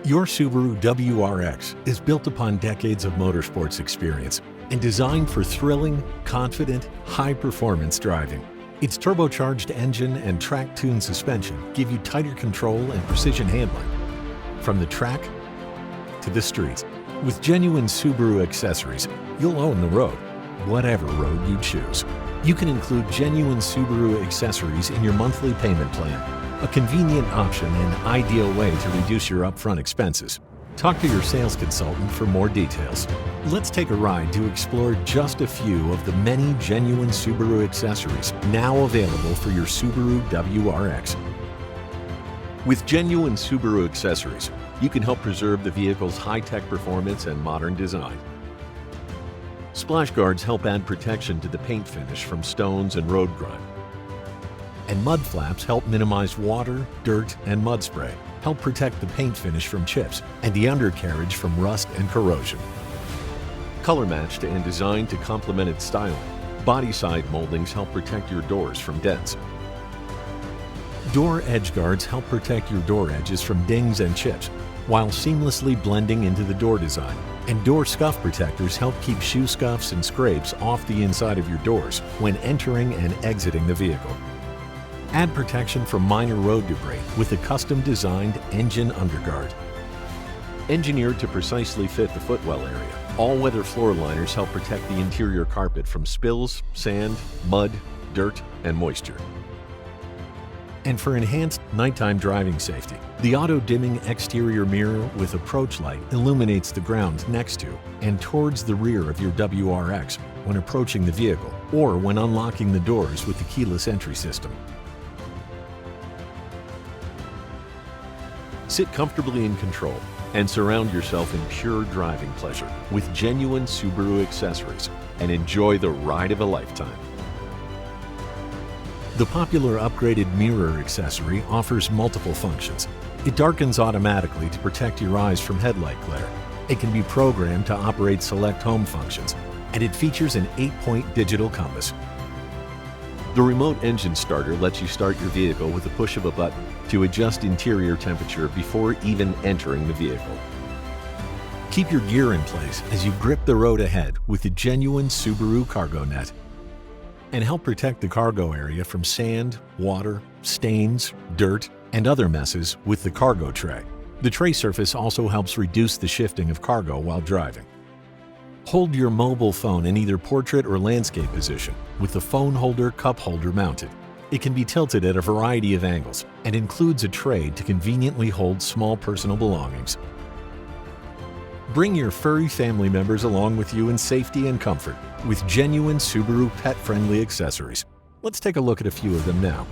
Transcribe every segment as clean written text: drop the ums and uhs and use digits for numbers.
Your Subaru WRX is built upon decades of motorsports experience and designed for thrilling, confident, high-performance driving. Its turbocharged engine and track-tuned suspension give you tighter control and precision handling. From the track to the streets, with genuine Subaru accessories, you'll own the road, whatever road you choose. You can include genuine Subaru accessories in your monthly payment plan, a convenient option and ideal way to reduce your upfront expenses. Talk to your sales consultant for more details. Let's take a ride to explore just a few of the many genuine Subaru accessories now available for your Subaru WRX. With genuine Subaru accessories, you can help preserve the vehicle's high-tech performance and modern design. Splash guards help add protection to the paint finish from stones and road grime. And mud flaps help minimize water, dirt, and mud spray, help protect the paint finish from chips and the undercarriage from rust and corrosion. Color matched and designed to complement its styling, body side moldings help protect your doors from dents. Door edge guards help protect your door edges from dings and chips, while seamlessly blending into the door design. And door scuff protectors help keep shoe scuffs and scrapes off the inside of your doors when entering and exiting the vehicle. Add protection from minor road debris with a custom-designed engine underguard. Engineered to precisely fit the footwell area, all-weather floor liners help protect the interior carpet from spills, sand, mud, dirt, and moisture. And for enhanced nighttime driving safety, the auto-dimming exterior mirror with approach light illuminates the ground next to and towards the rear of your WRX when approaching the vehicle or when unlocking the doors with the keyless entry system. Sit comfortably in control and surround yourself in pure driving pleasure with genuine Subaru accessories and enjoy the ride of a lifetime. The popular upgraded mirror accessory offers multiple functions. It darkens automatically to protect your eyes from headlight glare. It can be programmed to operate select home functions, and it features an 8-point digital compass. The remote engine starter lets you start your vehicle with the push of a button to adjust interior temperature before even entering the vehicle. Keep your gear in place as you grip the road ahead with the genuine Subaru Cargo Net. And help protect the cargo area from sand, water, stains, dirt, and other messes with the cargo tray. The tray surface also helps reduce the shifting of cargo while driving. Hold your mobile phone in either portrait or landscape position with the phone holder cup holder mounted. It can be tilted at a variety of angles and includes a tray to conveniently hold small personal belongings. Bring your furry family members along with you in safety and comfort with genuine Subaru pet-friendly accessories. Let's take a look at a few of them now.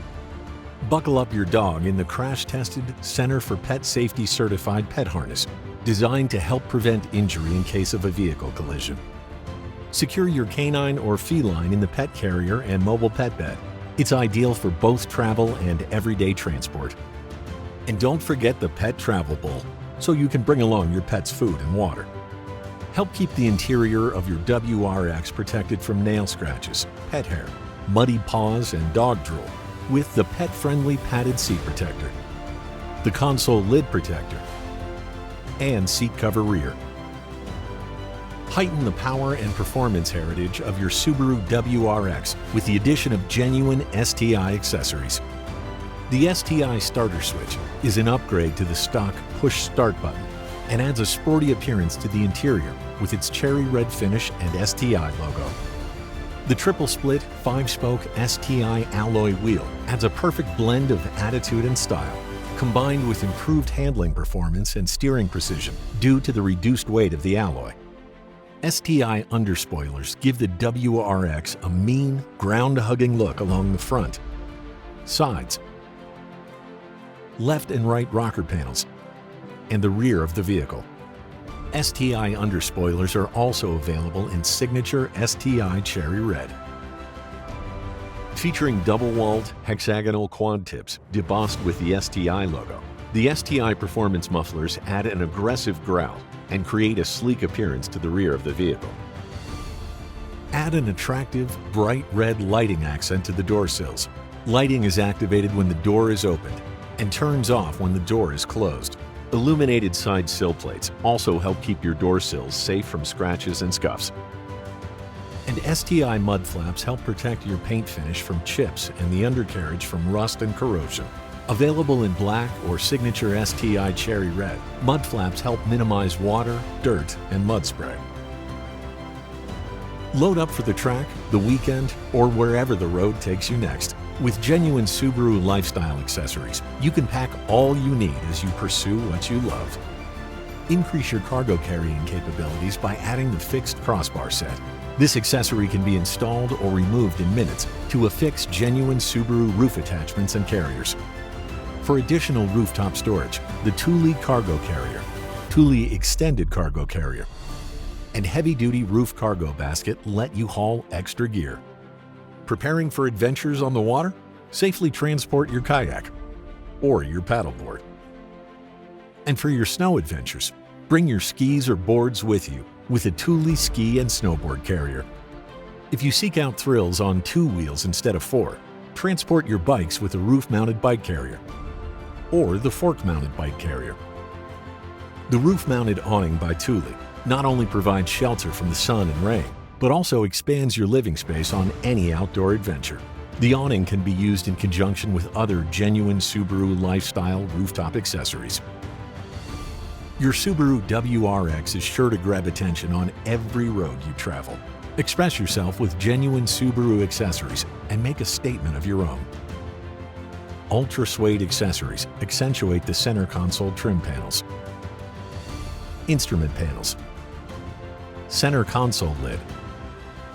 Buckle up your dog in the crash-tested Center for Pet Safety certified pet harness, designed to help prevent injury in case of a vehicle collision. Secure your canine or feline in the pet carrier and mobile pet bed. It's ideal for both travel and everyday transport. And don't forget the pet travel bowl, so you can bring along your pet's food and water. Help keep the interior of your WRX protected from nail scratches, pet hair, muddy paws, and dog drool with the pet-friendly padded seat protector, the console lid protector, and seat cover rear. Heighten the power and performance heritage of your Subaru WRX with the addition of genuine STI accessories. The STI starter switch is an upgrade to the stock push start button and adds a sporty appearance to the interior with its cherry red finish and STI logo. The triple split 5-spoke STI alloy wheel adds a perfect blend of attitude and style, combined with improved handling performance and steering precision due to the reduced weight of the alloy. STI underspoilers give the WRX a mean, ground-hugging look along the front, sides, left and right rocker panels, and the rear of the vehicle. STI underspoilers are also available in signature STI cherry red. Featuring double-walled hexagonal quad tips debossed with the STI logo, the STI performance mufflers add an aggressive growl and create a sleek appearance to the rear of the vehicle. Add an attractive, bright red lighting accent to the door sills. Lighting is activated when the door is opened and turns off when the door is closed. Illuminated side sill plates also help keep your door sills safe from scratches and scuffs. And STI mud flaps help protect your paint finish from chips and the undercarriage from rust and corrosion. Available in black or signature STI cherry red, mud flaps help minimize water, dirt, and mud spray. Load up for the track, the weekend, or wherever the road takes you next. With genuine Subaru lifestyle accessories, you can pack all you need as you pursue what you love. Increase your cargo carrying capabilities by adding the fixed crossbar set. This accessory can be installed or removed in minutes to affix genuine Subaru roof attachments and carriers. For additional rooftop storage, the Thule Cargo Carrier, Thule Extended Cargo Carrier, and heavy-duty roof cargo basket let you haul extra gear. Preparing for adventures on the water? Safely transport your kayak or your paddleboard. And for your snow adventures, bring your skis or boards with you with a Thule Ski and Snowboard Carrier. If you seek out thrills on 2 wheels instead of 4, transport your bikes with a roof-mounted bike carrier or the fork-mounted bike carrier. The roof-mounted awning by Thule not only provides shelter from the sun and rain, but also expands your living space on any outdoor adventure. The awning can be used in conjunction with other genuine Subaru lifestyle rooftop accessories. Your Subaru WRX is sure to grab attention on every road you travel. Express yourself with genuine Subaru accessories and make a statement of your own. Ultra suede accessories accentuate the center console trim panels, instrument panels, center console lid,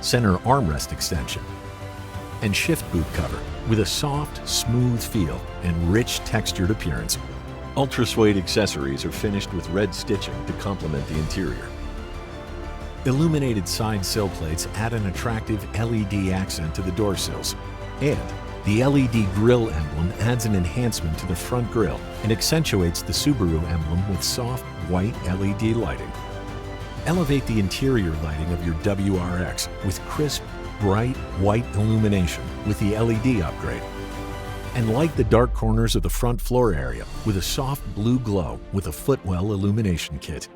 center armrest extension, and shift boot cover with a soft, smooth feel and rich textured appearance. Ultra suede accessories are finished with red stitching to complement the interior. Illuminated side sill plates add an attractive LED accent to the door sills, and the LED grille emblem adds an enhancement to the front grille and accentuates the Subaru emblem with soft, white LED lighting. Elevate the interior lighting of your WRX with crisp, bright, white illumination with the LED upgrade. And light the dark corners of the front floor area with a soft blue glow with a footwell illumination kit.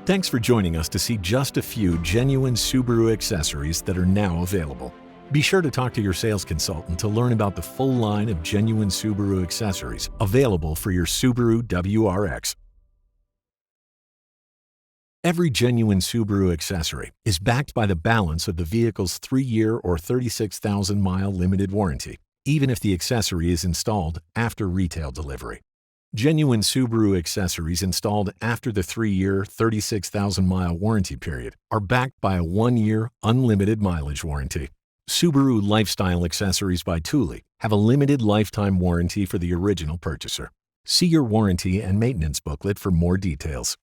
Thanks for joining us to see just a few genuine Subaru accessories that are now available. Be sure to talk to your sales consultant to learn about the full line of genuine Subaru accessories available for your Subaru WRX. Every genuine Subaru accessory is backed by the balance of the vehicle's 3-year or 36,000-mile limited warranty, even if the accessory is installed after retail delivery. Genuine Subaru accessories installed after the 3-year, 36,000-mile warranty period are backed by a 1-year, unlimited mileage warranty. Subaru Lifestyle Accessories by Thule have a limited lifetime warranty for the original purchaser. See your warranty and maintenance booklet for more details.